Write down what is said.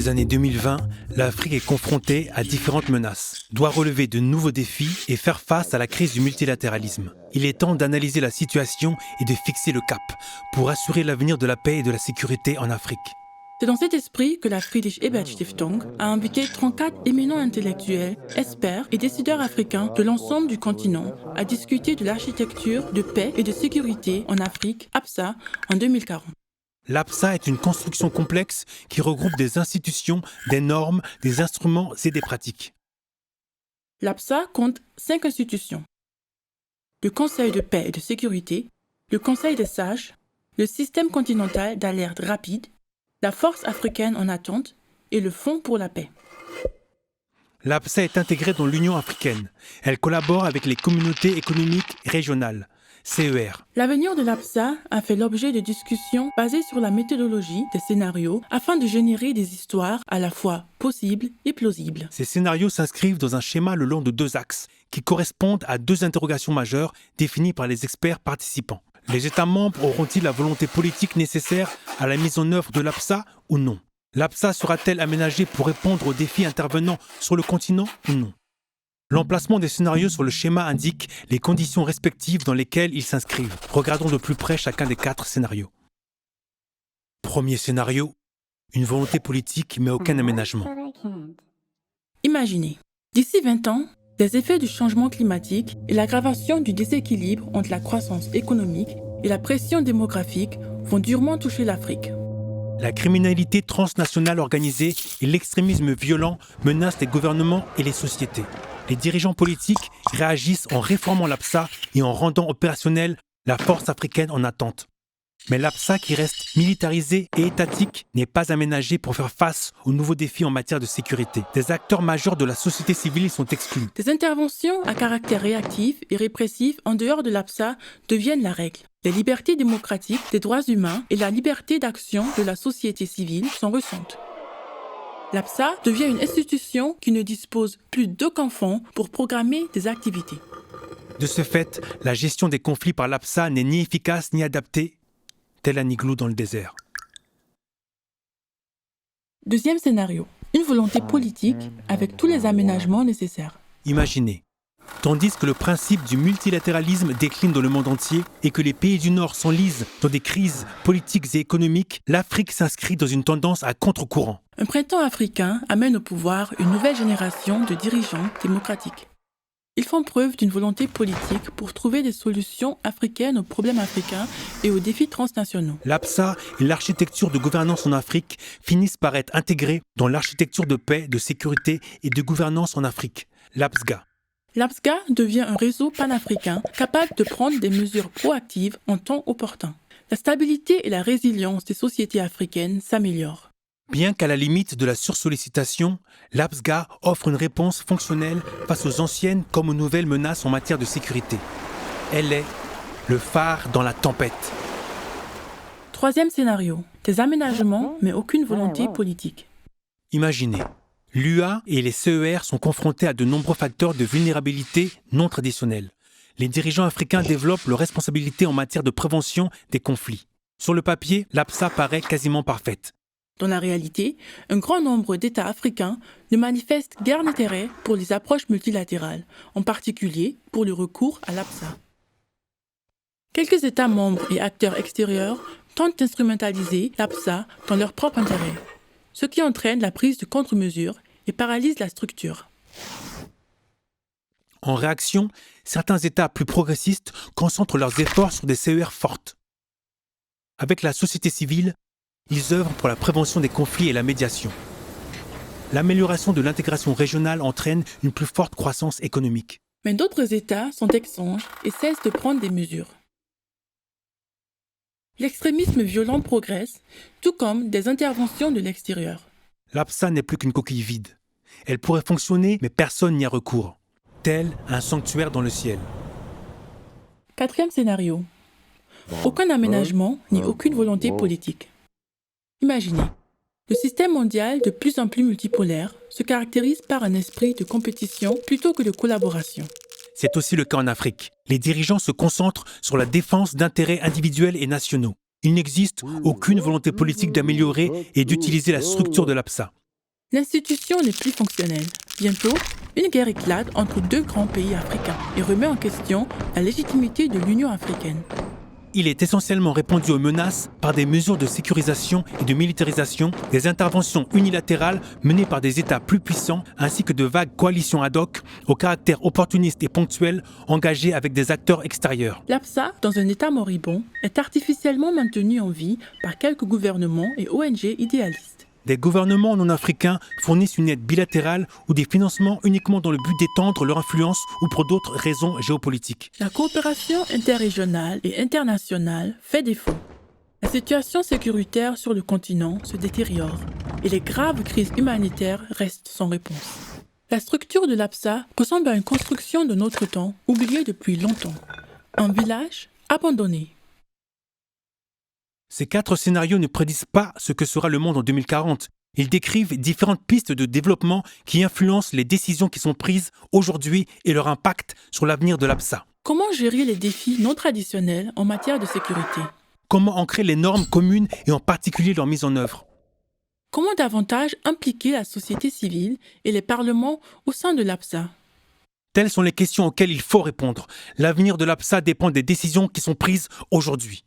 les années 2020, l'Afrique est confrontée à différentes menaces, doit relever de nouveaux défis et faire face à la crise du multilatéralisme. Il est temps d'analyser la situation et de fixer le cap pour assurer l'avenir de la paix et de la sécurité en Afrique. C'est dans cet esprit que la Friedrich-Ebert-Stiftung a invité 34 éminents intellectuels, experts et décideurs africains de l'ensemble du continent à discuter de l'architecture de paix et de sécurité en Afrique, APSA, en 2040. L'APSA est une construction complexe qui regroupe des institutions, des normes, des instruments et des pratiques. L'APSA compte 5 institutions. Le Conseil de paix et de sécurité, le Conseil des sages, le Système continental d'alerte rapide, la Force africaine en attente et le Fonds pour la paix. L'APSA est intégrée dans l'Union africaine. Elle collabore avec les communautés économiques régionales, CER. L'avenir de l'APSA a fait l'objet de discussions basées sur la méthodologie des scénarios afin de générer des histoires à la fois possibles et plausibles. Ces scénarios s'inscrivent dans un schéma le long de 2 axes qui correspondent à 2 interrogations majeures définies par les experts participants. Les États membres auront-ils la volonté politique nécessaire à la mise en œuvre de l'APSA ou non? L'APSA sera-t-elle aménagée pour répondre aux défis intervenant sur le continent ou non? L'emplacement des scénarios sur le schéma indique les conditions respectives dans lesquelles ils s'inscrivent. Regardons de plus près chacun des 4 scénarios. Premier scénario, une volonté politique mais aucun aménagement. Imaginez, d'ici 20 ans, les effets du changement climatique et l'aggravation du déséquilibre entre la croissance économique et la pression démographique vont durement toucher l'Afrique. La criminalité transnationale organisée et l'extrémisme violent menacent les gouvernements et les sociétés. Les dirigeants politiques réagissent en réformant l'APSA et en rendant opérationnelle la force africaine en attente. Mais l'APSA, qui reste militarisée et étatique, n'est pas aménagée pour faire face aux nouveaux défis en matière de sécurité. Des acteurs majeurs de la société civile sont exclus. Des interventions à caractère réactif et répressif en dehors de l'APSA deviennent la règle. Les libertés démocratiques, les droits humains et la liberté d'action de la société civile sont ressenties. L'APSA devient une institution qui ne dispose plus d'aucun fonds pour programmer des activités. De ce fait, la gestion des conflits par l'APSA n'est ni efficace ni adaptée, tel un igloo dans le désert. Deuxième scénario, une volonté politique avec tous les aménagements nécessaires. Imaginez, tandis que le principe du multilatéralisme décline dans le monde entier et que les pays du Nord s'enlisent dans des crises politiques et économiques, l'Afrique s'inscrit dans une tendance à contre-courant. Un printemps africain amène au pouvoir une nouvelle génération de dirigeants démocratiques. Ils font preuve d'une volonté politique pour trouver des solutions africaines aux problèmes africains et aux défis transnationaux. L'APSA et l'architecture de gouvernance en Afrique finissent par être intégrées dans l'architecture de paix, de sécurité et de gouvernance en Afrique, l'APSGA. L'APSGA devient un réseau panafricain capable de prendre des mesures proactives en temps opportun. La stabilité et la résilience des sociétés africaines s'améliorent. Bien qu'à la limite de la sursollicitation, l'APSGA offre une réponse fonctionnelle face aux anciennes comme aux nouvelles menaces en matière de sécurité. Elle est le phare dans la tempête. Troisième scénario, des aménagements mais aucune volonté politique. Imaginez, l'UA et les CER sont confrontés à de nombreux facteurs de vulnérabilité non traditionnels. Les dirigeants africains développent leurs responsabilités en matière de prévention des conflits. Sur le papier, l'APSA paraît quasiment parfaite. Dans la réalité, un grand nombre d'États africains ne manifestent guère d'intérêt pour les approches multilatérales, en particulier pour le recours à l'APSA. Quelques États membres et acteurs extérieurs tentent d'instrumentaliser l'APSA dans leur propre intérêt, ce qui entraîne la prise de contre-mesures et paralyse la structure. En réaction, certains États plus progressistes concentrent leurs efforts sur des CER fortes. Avec la société civile, ils œuvrent pour la prévention des conflits et la médiation. L'amélioration de l'intégration régionale entraîne une plus forte croissance économique. Mais d'autres États sont exsangues et cessent de prendre des mesures. L'extrémisme violent progresse, tout comme des interventions de l'extérieur. L'APSA n'est plus qu'une coquille vide. Elle pourrait fonctionner, mais personne n'y a recours. Tel un sanctuaire dans le ciel. Quatrième scénario. Aucun aménagement ni aucune volonté politique. Imaginez, le système mondial de plus en plus multipolaire se caractérise par un esprit de compétition plutôt que de collaboration. C'est aussi le cas en Afrique. Les dirigeants se concentrent sur la défense d'intérêts individuels et nationaux. Il n'existe aucune volonté politique d'améliorer et d'utiliser la structure de l'APSA. L'institution n'est plus fonctionnelle. Bientôt, une guerre éclate entre deux grands pays africains et remet en question la légitimité de l'Union africaine. Il est essentiellement répondu aux menaces par des mesures de sécurisation et de militarisation, des interventions unilatérales menées par des États plus puissants, ainsi que de vagues coalitions ad hoc au caractère opportuniste et ponctuel engagées avec des acteurs extérieurs. L'APSA, dans un état moribond, est artificiellement maintenue en vie par quelques gouvernements et ONG idéalistes. Des gouvernements non africains fournissent une aide bilatérale ou des financements uniquement dans le but d'étendre leur influence ou pour d'autres raisons géopolitiques. La coopération interrégionale et internationale fait défaut. La situation sécuritaire sur le continent se détériore et les graves crises humanitaires restent sans réponse. La structure de l'APSA ressemble à une construction de notre temps, oubliée depuis longtemps. Un village abandonné. Ces 4 scénarios ne prédisent pas ce que sera le monde en 2040. Ils décrivent différentes pistes de développement qui influencent les décisions qui sont prises aujourd'hui et leur impact sur l'avenir de l'APSA. Comment gérer les défis non traditionnels en matière de sécurité? Comment ancrer les normes communes et en particulier leur mise en œuvre? Comment davantage impliquer la société civile et les parlements au sein de l'APSA? Telles sont les questions auxquelles il faut répondre. L'avenir de l'APSA dépend des décisions qui sont prises aujourd'hui.